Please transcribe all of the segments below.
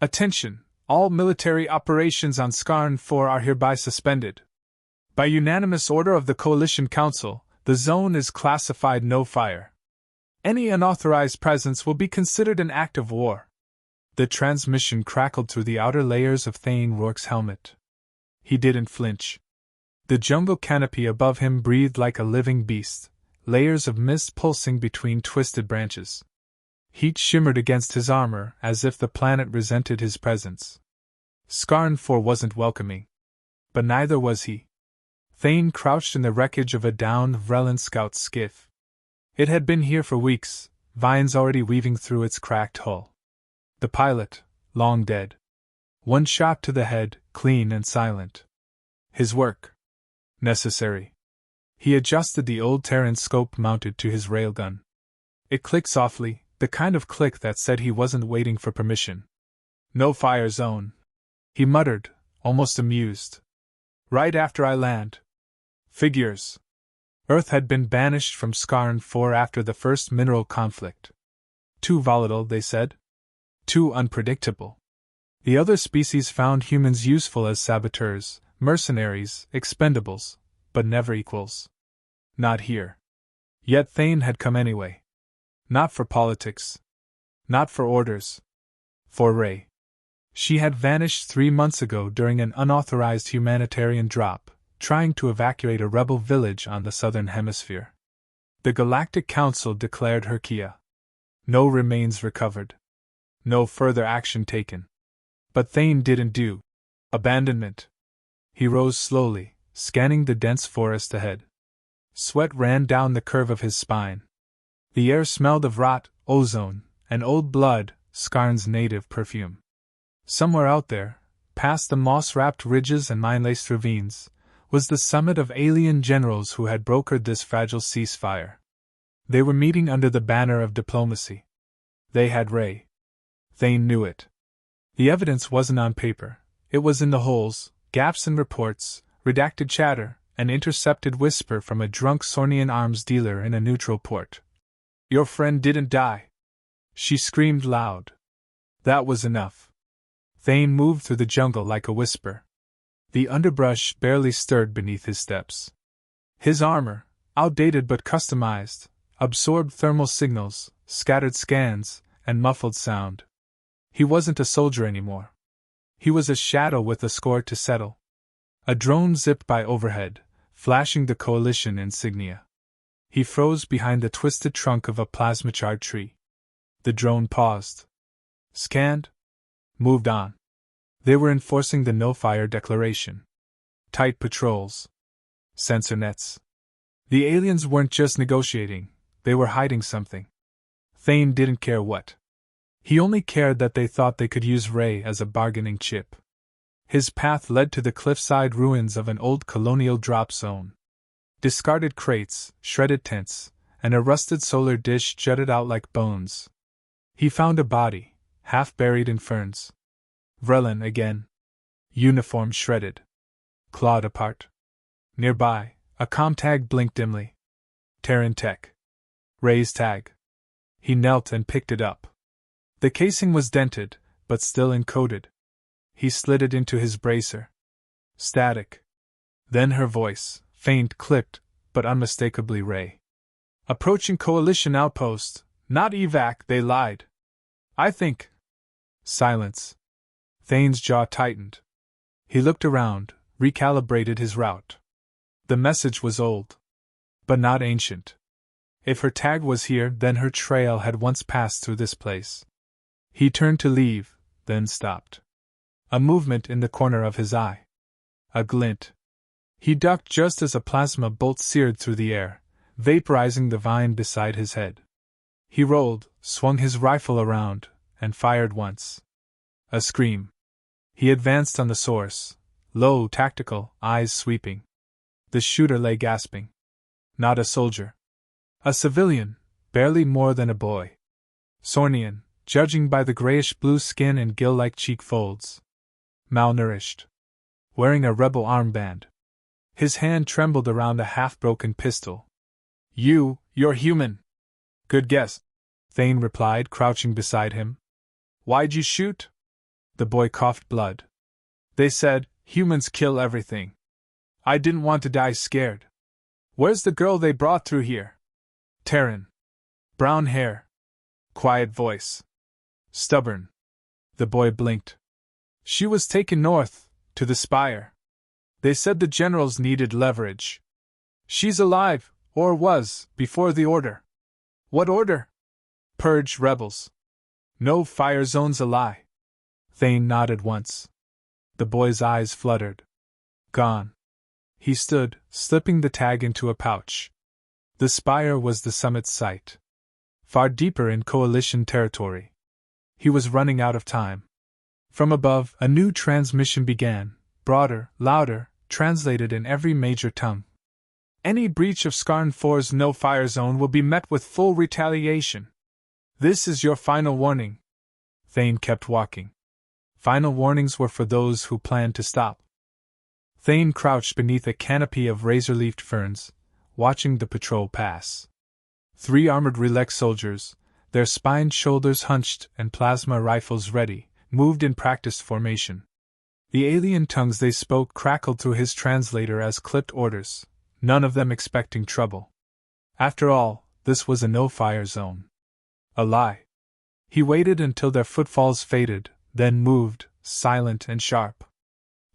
Attention! All military operations on Skarn 4 are hereby suspended. By unanimous order of the Coalition Council, the zone is classified no fire. Any unauthorized presence will be considered an act of war. The transmission crackled through the outer layers of Thane Rourke's helmet. He didn't flinch. The jungle canopy above him breathed like a living beast, layers of mist pulsing between twisted branches. Heat shimmered against his armor as if the planet resented his presence. Skarn 4 wasn't welcoming. But neither was he. Thane crouched in the wreckage of a downed Vrellan scout skiff. It had been here for weeks, vines already weaving through its cracked hull. The pilot, long dead. One shot to the head, clean and silent. His work. Necessary. He adjusted the old Terran scope mounted to his railgun. It clicked softly, the kind of click that said he wasn't waiting for permission. No fire zone. He muttered, almost amused. Right after I land. Figures. Earth had been banished from Skarn 4 after the first mineral conflict. Too volatile, they said. Too unpredictable. The other species found humans useful as saboteurs, mercenaries, expendables, but never equals. Not here. Yet Thane had come anyway. Not for politics. Not for orders. For Ray. She had vanished 3 months ago during an unauthorized humanitarian drop, trying to evacuate a rebel village on the southern hemisphere. The Galactic Council declared her Kia. No remains recovered. No further action taken. But Thane didn't do. Abandonment. He rose slowly, scanning the dense forest ahead. Sweat ran down the curve of his spine. The air smelled of rot, ozone, and old blood, Skarn's native perfume. Somewhere out there, past the moss-wrapped ridges and mine-laced ravines, was the summit of alien generals who had brokered this fragile ceasefire. They were meeting under the banner of diplomacy. They had Ray. Thane knew it. The evidence wasn't on paper, it was in the holes, gaps in reports, redacted chatter, an intercepted whisper from a drunk Sornian arms dealer in a neutral port. Your friend didn't die. She screamed loud. That was enough. Thane moved through the jungle like a whisper. The underbrush barely stirred beneath his steps. His armor, outdated but customized, absorbed thermal signals, scattered scans, and muffled sound. He wasn't a soldier anymore. He was a shadow with a score to settle. A drone zipped by overhead, flashing the Coalition insignia. He froze behind the twisted trunk of a plasmachard tree. The drone paused. Scanned. Moved on. They were enforcing the no-fire declaration. Tight patrols. Sensor nets. The aliens weren't just negotiating, they were hiding something. Thane didn't care what. He only cared that they thought they could use Ray as a bargaining chip. His path led to the cliffside ruins of an old colonial drop zone. Discarded crates, shredded tents, and a rusted solar dish jutted out like bones. He found a body, half buried in ferns. Vrellan again. Uniform shredded. Clawed apart. Nearby, a comm tag blinked dimly. Terran Tech. Ray's tag. He knelt and picked it up. The casing was dented, but still encoded. He slid it into his bracer. Static. Then her voice, faint, clipped, but unmistakably Ray. Approaching Coalition outpost, not evac, they lied. I think. Silence. Thane's jaw tightened. He looked around, recalibrated his route. The message was old. But not ancient. If her tag was here, then her trail had once passed through this place. He turned to leave, then stopped. A movement in the corner of his eye. A glint. He ducked just as a plasma bolt seared through the air, vaporizing the vine beside his head. He rolled, swung his rifle around, and fired once. A scream. He advanced on the source, low, tactical, eyes sweeping. The shooter lay gasping. Not a soldier. A civilian, barely more than a boy. Sornian, judging by the grayish-blue skin and gill-like cheek folds. Malnourished. Wearing a rebel armband. His hand trembled around a half-broken pistol. You're human. Good guess, Thane replied, crouching beside him. Why'd you shoot? The boy coughed blood. They said, humans kill everything. I didn't want to die scared. Where's the girl they brought through here? Terran. Brown hair. Quiet voice. Stubborn. The boy blinked. She was taken north, to the Spire. They said the generals needed leverage. She's alive, or was, before the order. What order? Purge rebels. No fire zone's a lie. Thane nodded once. The boy's eyes fluttered. Gone. He stood, slipping the tag into a pouch. The Spire was the summit's site. Far deeper in Coalition territory. He was running out of time. From above, a new transmission began, broader, louder, translated in every major tongue. Any breach of Skarn 4's no-fire zone will be met with full retaliation. This is your final warning. Thane kept walking. Final warnings were for those who planned to stop. Thane crouched beneath a canopy of razor-leafed ferns, watching the patrol pass. 3 armored Relax soldiers, their spined shoulders hunched and plasma rifles ready, moved in practiced formation. The alien tongues they spoke crackled through his translator as clipped orders, none of them expecting trouble. After all, this was a no-fire zone. A lie. He waited until their footfalls faded, then moved, silent and sharp.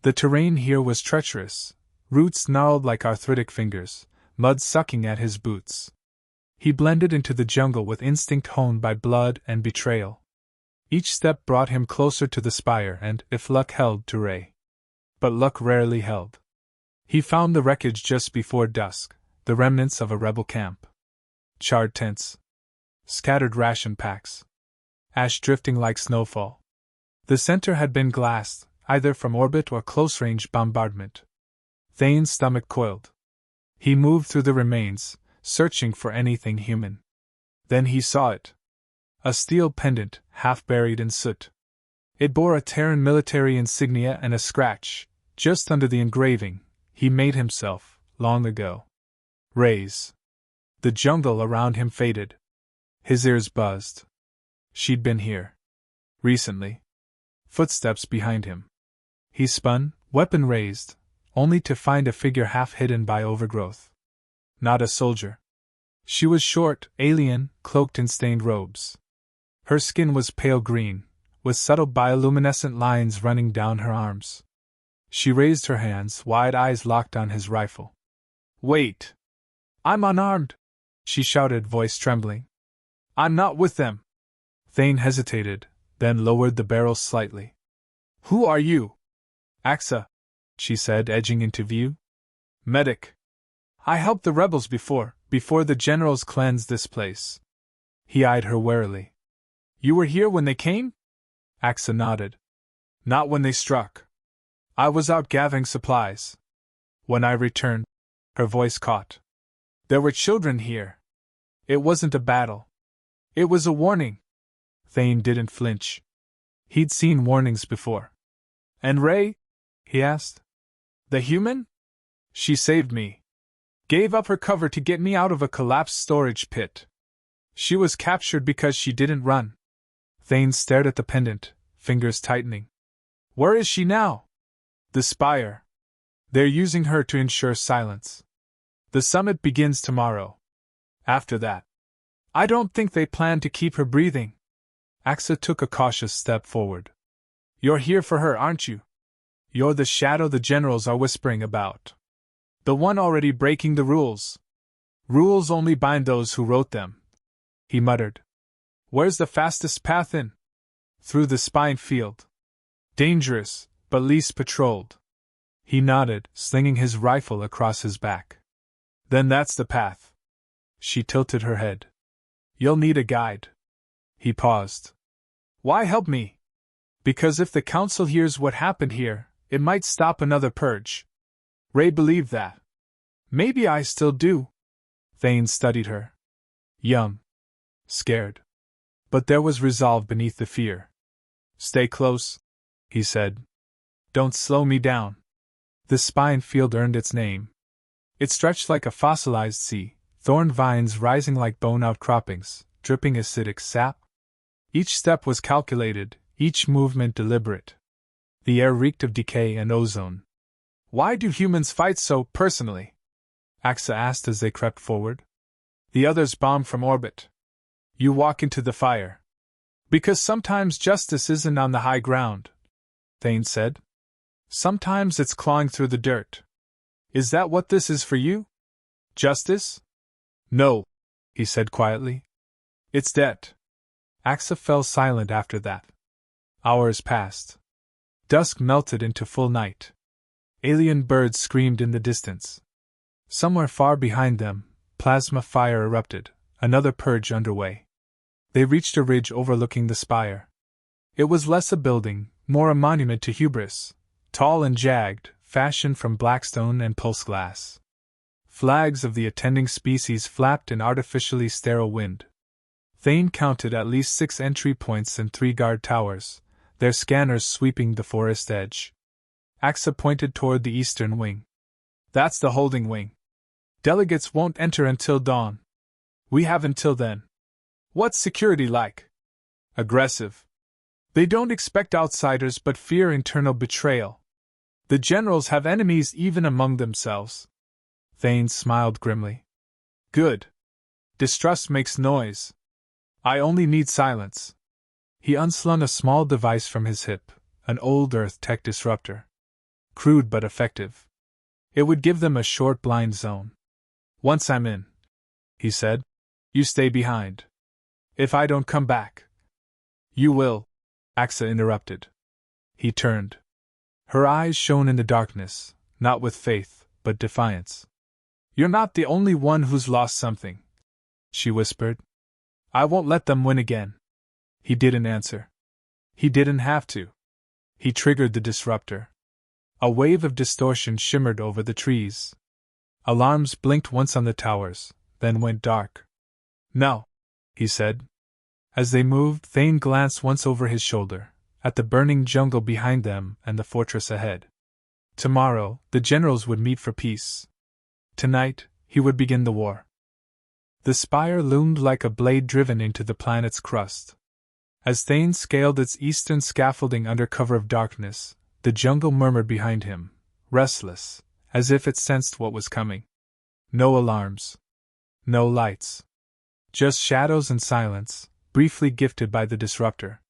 The terrain here was treacherous, roots gnarled like arthritic fingers, mud sucking at his boots. He blended into the jungle with instinct honed by blood and betrayal. Each step brought him closer to the Spire and, if luck held, to Ray. But luck rarely held. He found the wreckage just before dusk, the remnants of a rebel camp. Charred tents. Scattered ration packs. Ash drifting like snowfall. The center had been glassed, either from orbit or close-range bombardment. Thane's stomach coiled. He moved through the remains, searching for anything human. Then he saw it. A steel pendant, half buried in soot. It bore a Terran military insignia and a scratch, just under the engraving, he made himself, long ago. Rays. The jungle around him faded. His ears buzzed. She'd been here. Recently. Footsteps behind him. He spun, weapon raised, only to find a figure half hidden by overgrowth. Not a soldier. She was short, alien, cloaked in stained robes. Her skin was pale green, with subtle bioluminescent lines running down her arms. She raised her hands, wide eyes locked on his rifle. Wait! I'm unarmed! She shouted, voice trembling. I'm not with them! Thane hesitated, then lowered the barrel slightly. Who are you? Axa, she said, edging into view. Medic. I helped the rebels before the generals cleansed this place. He eyed her warily. You were here when they came? Axa nodded. Not when they struck. I was out gathering supplies. When I returned, her voice caught. There were children here. It wasn't a battle. It was a warning. Thane didn't flinch. He'd seen warnings before. And Ray? He asked. The human? She saved me. Gave up her cover to get me out of a collapsed storage pit. She was captured because she didn't run. Thane stared at the pendant, fingers tightening. Where is she now? The Spire. They're using her to ensure silence. The summit begins tomorrow. After that. I don't think they plan to keep her breathing. Axa took a cautious step forward. You're here for her, aren't you? You're the shadow the generals are whispering about. The one already breaking the rules. Rules only bind those who wrote them. He muttered. Where's the fastest path in? Through the spine field. Dangerous, but least patrolled. He nodded, slinging his rifle across his back. Then that's the path. She tilted her head. You'll need a guide. He paused. Why help me? Because if the council hears what happened here, it might stop another purge. Ray believed that. Maybe I still do. Thane studied her. Young. Scared. But there was resolve beneath the fear. Stay close, he said. Don't slow me down. The spine field earned its name. It stretched like a fossilized sea, thorn vines rising like bone outcroppings, dripping acidic sap. Each step was calculated, each movement deliberate. The air reeked of decay and ozone. Why do humans fight so personally? Axa asked as they crept forward. The others bomb from orbit. You walk into the fire. Because sometimes justice isn't on the high ground, Thane said. Sometimes it's clawing through the dirt. Is that what this is for you? Justice? No, he said quietly. It's debt. Axa fell silent after that. Hours passed. Dusk melted into full night. Alien birds screamed in the distance. Somewhere far behind them, plasma fire erupted, another purge underway. They reached a ridge overlooking the spire. It was less a building, more a monument to hubris, tall and jagged, fashioned from blackstone and pulse glass. Flags of the attending species flapped in artificially sterile wind. Thane counted at least 6 entry points and 3 guard towers, their scanners sweeping the forest edge. Axa pointed toward the eastern wing. That's the holding wing. Delegates won't enter until dawn. We have until then. What's security like? Aggressive. They don't expect outsiders but fear internal betrayal. The generals have enemies even among themselves. Thane smiled grimly. Good. Distrust makes noise. I only need silence. He unslung a small device from his hip, an old Earth tech disruptor. Crude but effective. It would give them a short blind zone. Once I'm in, he said, you stay behind. If I don't come back. You will, Axa interrupted. He turned. Her eyes shone in the darkness, not with faith, but defiance. You're not the only one who's lost something, she whispered. I won't let them win again. He didn't answer. He didn't have to. He triggered the disruptor. A wave of distortion shimmered over the trees. Alarms blinked once on the towers, then went dark. No, he said. As they moved, Thane glanced once over his shoulder, at the burning jungle behind them and the fortress ahead. Tomorrow, the generals would meet for peace. Tonight, he would begin the war. The spire loomed like a blade driven into the planet's crust. As Thane scaled its eastern scaffolding under cover of darkness, the jungle murmured behind him, restless, as if it sensed what was coming. No alarms. No lights. Just shadows and silence, briefly gifted by the disruptor.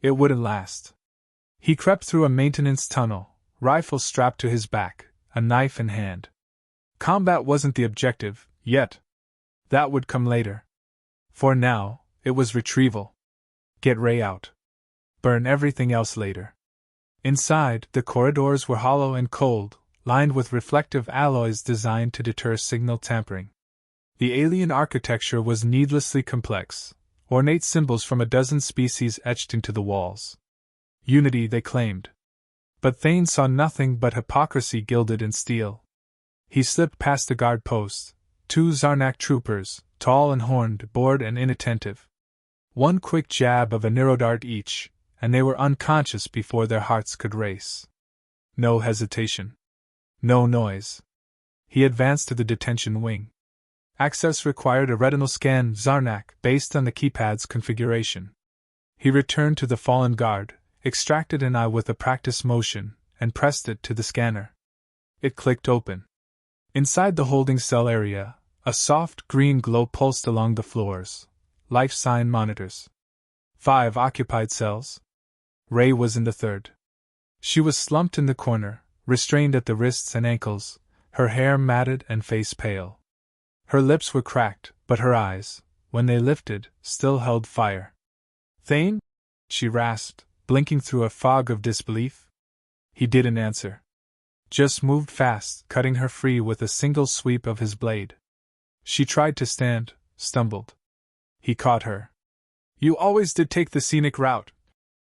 It wouldn't last. He crept through a maintenance tunnel, rifle strapped to his back, a knife in hand. Combat wasn't the objective, yet. That would come later. For now, it was retrieval. Get Ray out. Burn everything else later. Inside, the corridors were hollow and cold, lined with reflective alloys designed to deter signal tampering. The alien architecture was needlessly complex, ornate symbols from a dozen species etched into the walls. Unity, they claimed. But Thane saw nothing but hypocrisy gilded in steel. He slipped past the guard posts, 2 Zarnak troopers, tall and horned, bored and inattentive. One quick jab of a neurodart each, and they were unconscious before their hearts could race. No hesitation. No noise. He advanced to the detention wing. Access required a retinal scan Zarnak based on the keypad's configuration. He returned to the fallen guard, extracted an eye with a practice motion, and pressed it to the scanner. It clicked open. Inside the holding cell area, a soft green glow pulsed along the floors. Life sign monitors. 5 occupied cells. Ray was in the 3rd. She was slumped in the corner, restrained at the wrists and ankles, her hair matted and face pale. Her lips were cracked, but her eyes, when they lifted, still held fire. Thane? She rasped, blinking through a fog of disbelief. He didn't answer. Just moved fast, cutting her free with a single sweep of his blade. She tried to stand, stumbled. He caught her. You always did take the scenic route,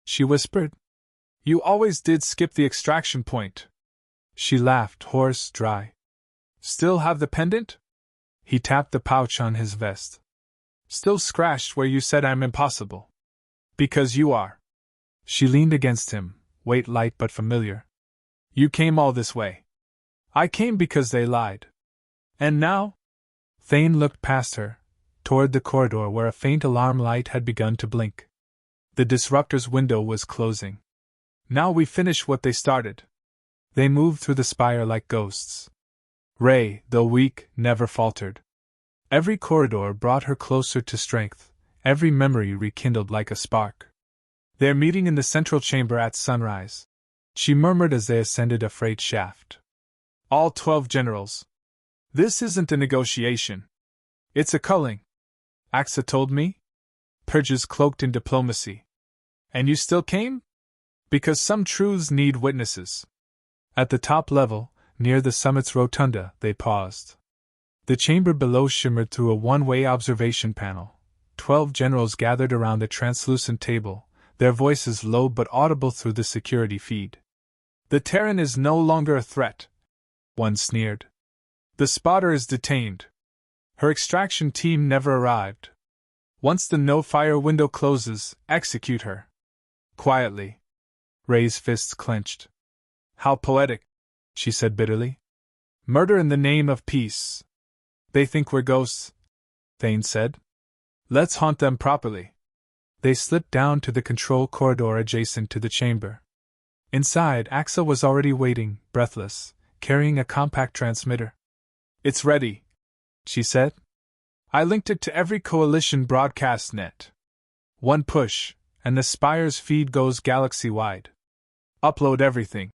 she whispered. You always did skip the extraction point. She laughed, hoarse, dry. Still have the pendant? He tapped the pouch on his vest. Still scratched where you said I'm impossible. Because you are. She leaned against him, weight light but familiar. You came all this way. I came because they lied. And now? Thane looked past her, toward the corridor where a faint alarm light had begun to blink. The disruptor's window was closing. Now we finish what they started. They moved through the spire like ghosts. Ray, though weak, never faltered. Every corridor brought her closer to strength, every memory rekindled like a spark. They're meeting in the central chamber at sunrise, she murmured as they ascended a freight shaft. All 12 generals. This isn't a negotiation. It's a culling. Axa told me? Purges cloaked in diplomacy. And you still came? Because some truths need witnesses. At the top level, near the summit's rotunda, they paused. The chamber below shimmered through a one-way observation panel. 12 generals gathered around the translucent table, their voices low but audible through the security feed. The Terran is no longer a threat, one sneered. The spotter is detained. Her extraction team never arrived. Once the no-fire window closes, execute her. Quietly. Ray's fists clenched. How poetic, she said bitterly. Murder in the name of peace. They think we're ghosts, Thane said. Let's haunt them properly. They slipped down to the control corridor adjacent to the chamber. Inside, Axa was already waiting, breathless, carrying a compact transmitter. It's ready, she said. I linked it to every coalition broadcast net. One push, and the Spire's feed goes galaxy-wide. Upload everything,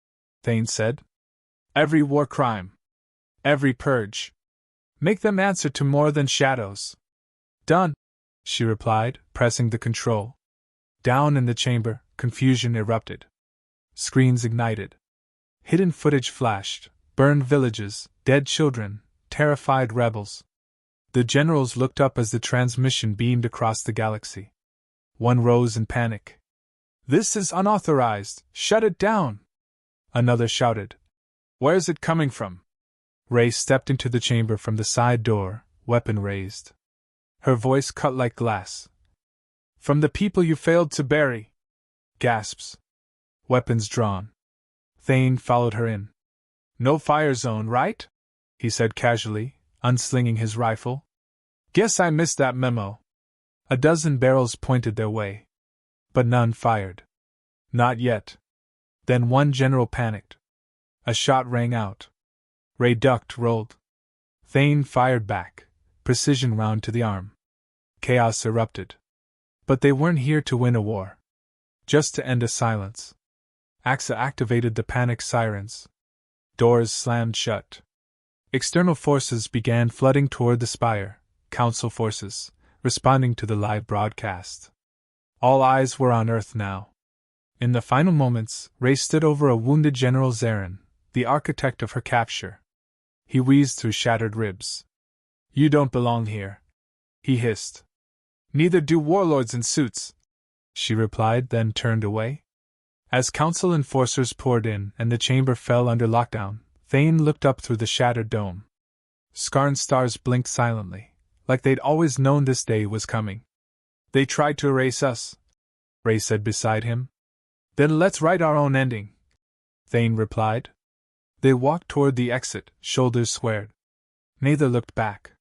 Thane said. Every war crime. Every purge. Make them answer to more than shadows. Done, she replied, pressing the control. Down in the chamber, confusion erupted. Screens ignited. Hidden footage flashed, burned villages, dead children, terrified rebels. The generals looked up as the transmission beamed across the galaxy. One rose in panic. This is unauthorized, shut it down! Another shouted. Where's it coming from? Ray stepped into the chamber from the side door, weapon raised. Her voice cut like glass. From the people you failed to bury. Gasps. Weapons drawn. Thane followed her in. No fire zone, right? He said casually, unslinging his rifle. Guess I missed that memo. A dozen barrels pointed their way. But none fired. Not yet. Then one general panicked. A shot rang out. Ray ducked, rolled. Thane fired back, precision round to the arm. Chaos erupted. But they weren't here to win a war. Just to end a silence. Axa activated the panic sirens. Doors slammed shut. External forces began flooding toward the spire, Council forces, responding to the live broadcast. All eyes were on Earth now. In the final moments, Ray stood over a wounded General Zarin, the architect of her capture. He wheezed through shattered ribs. You don't belong here, he hissed. Neither do warlords in suits, she replied, then turned away. As Council enforcers poured in and the chamber fell under lockdown, Thane looked up through the shattered dome. Skarn stars blinked silently, like they'd always known this day was coming. They tried to erase us, Ray said beside him. Then let's write our own ending, Thane replied. They walked toward the exit, shoulders squared. Neither looked back.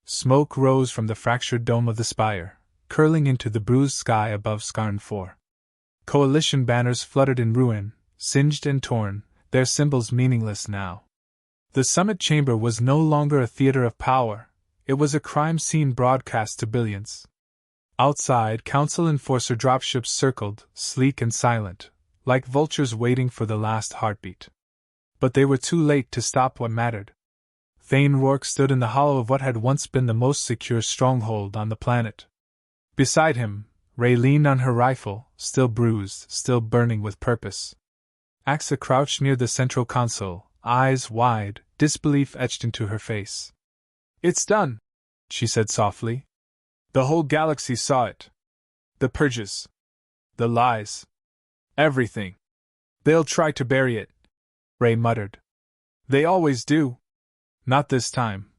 Smoke rose from the fractured dome of the spire, curling into the bruised sky above Skarn 4. Coalition banners fluttered in ruin, singed and torn, their symbols meaningless now. The summit chamber was no longer a theater of power, it was a crime scene broadcast to billions. Outside, Council enforcer dropships circled, sleek and silent, like vultures waiting for the last heartbeat. But they were too late to stop what mattered. Thane Rourke stood in the hollow of what had once been the most secure stronghold on the planet. Beside him, Ray leaned on her rifle, still bruised, still burning with purpose. Axa crouched near the central console, eyes wide, disbelief etched into her face. It's done, she said softly. The whole galaxy saw it. The purges. The lies. Everything. They'll try to bury it, Ray muttered. They always do. Not this time,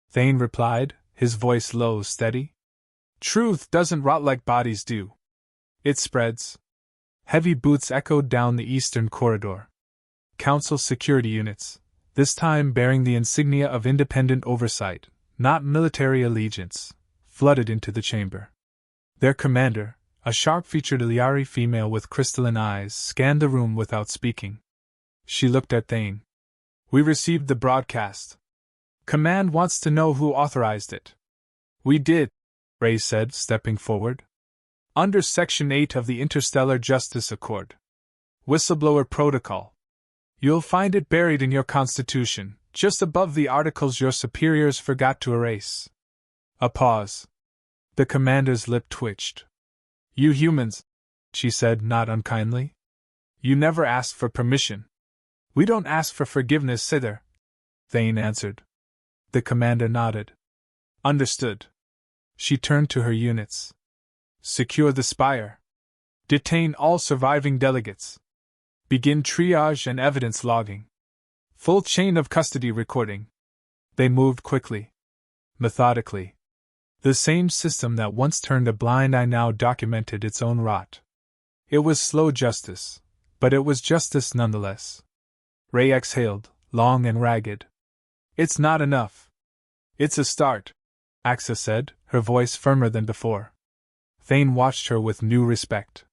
Thane replied, his voice low, steady. Truth doesn't rot like bodies do. It spreads. Heavy boots echoed down the eastern corridor. Council security units, this time bearing the insignia of independent oversight, not military allegiance, flooded into the chamber. Their commander, A sharp-featured Iliari female with crystalline eyes scanned the room without speaking. She looked at Thane. We received the broadcast. Command wants to know who authorized it. We did, Ray said, stepping forward. Under Section 8 of the Interstellar Justice Accord. Whistleblower Protocol. You'll find it buried in your Constitution, just above the articles your superiors forgot to erase. A pause. The commander's lip twitched. You humans, she said, not unkindly. You never asked for permission. We don't ask for forgiveness either, Thane answered. The commander nodded. Understood. She turned to her units. Secure the spire. Detain all surviving delegates. Begin triage and evidence logging. Full chain of custody recording. They moved quickly. Methodically. The same system that once turned a blind eye now documented its own rot. It was slow justice, but it was justice nonetheless. Ray exhaled, long and ragged. It's not enough. It's a start, Axa said, her voice firmer than before. Thane watched her with new respect.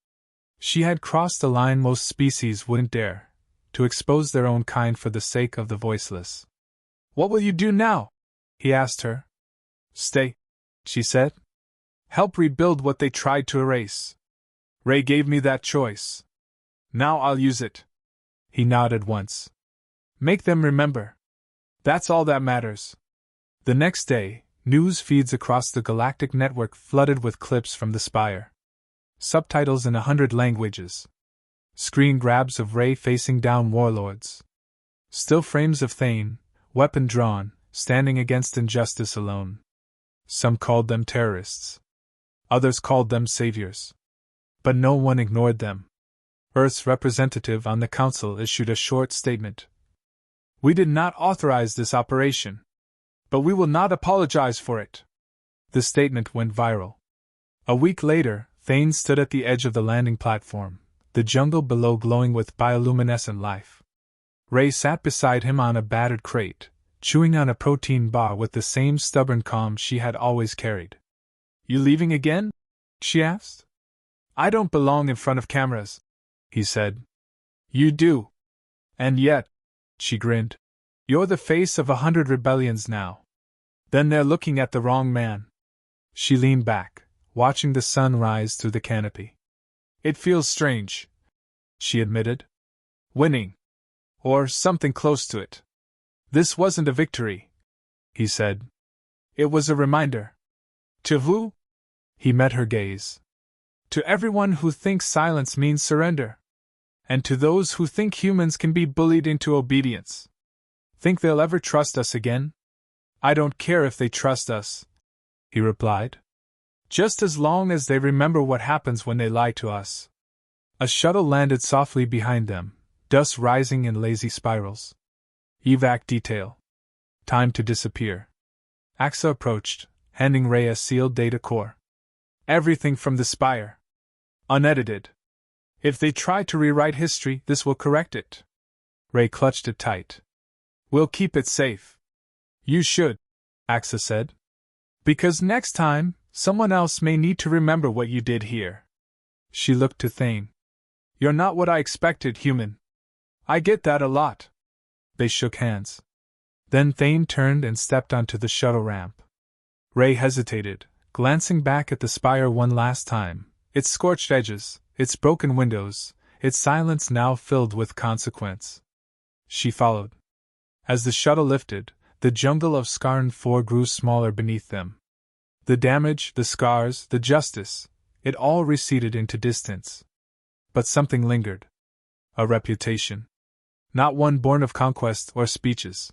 She had crossed a line most species wouldn't dare, to expose their own kind for the sake of the voiceless. What will you do now? He asked her. Stay, she said. Help rebuild what they tried to erase. Ray gave me that choice. Now I'll use it. He nodded once. Make them remember. That's all that matters. The next day, news feeds across the galactic network flooded with clips from the spire. Subtitles in 100 languages. Screen grabs of Ray facing down warlords. Still frames of Thane, weapon drawn, standing against injustice alone. Some called them terrorists. Others called them saviors. But no one ignored them. Earth's representative on the council issued a short statement. We did not authorize this operation. But we will not apologize for it. The statement went viral. A week later, Thane stood at the edge of the landing platform, the jungle below glowing with bioluminescent life. Ray sat beside him on a battered crate, chewing on a protein bar with the same stubborn calm she had always carried. You leaving again? She asked. I don't belong in front of cameras, he said. You do. And yet, she grinned, you're the face of 100 rebellions now. Then they're looking at the wrong man. She leaned back, watching the sun rise through the canopy. It feels strange, she admitted. Winning. Or something close to it. This wasn't a victory, he said. It was a reminder. To who? He met her gaze. To everyone who thinks silence means surrender. And to those who think humans can be bullied into obedience. Think they'll ever trust us again? I don't care if they trust us, he replied. Just as long as they remember what happens when they lie to us. A shuttle landed softly behind them, dust rising in lazy spirals. Evac detail. Time to disappear. Axa approached, handing Ray a sealed data core. Everything from the spire. Unedited. If they try to rewrite history, this will correct it. Ray clutched it tight. We'll keep it safe. You should, Axa said. Because next time, someone else may need to remember what you did here. She looked to Thane. You're not what I expected, human. I get that a lot. They shook hands. Then Thane turned and stepped onto the shuttle ramp. Ray hesitated, glancing back at the spire one last time, its scorched edges, its broken windows, its silence now filled with consequence. She followed. As the shuttle lifted, the jungle of Scarn 4 grew smaller beneath them. The damage, the scars, the justice, it all receded into distance. But something lingered. A reputation. Not one born of conquest or speeches,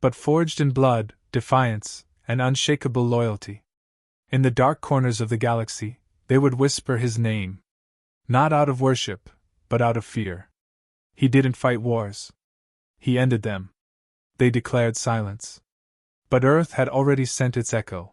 but forged in blood, defiance, and unshakable loyalty. In the dark corners of the galaxy, they would whisper his name. Not out of worship, but out of fear. He didn't fight wars. He ended them. They declared silence. But Earth had already sent its echo.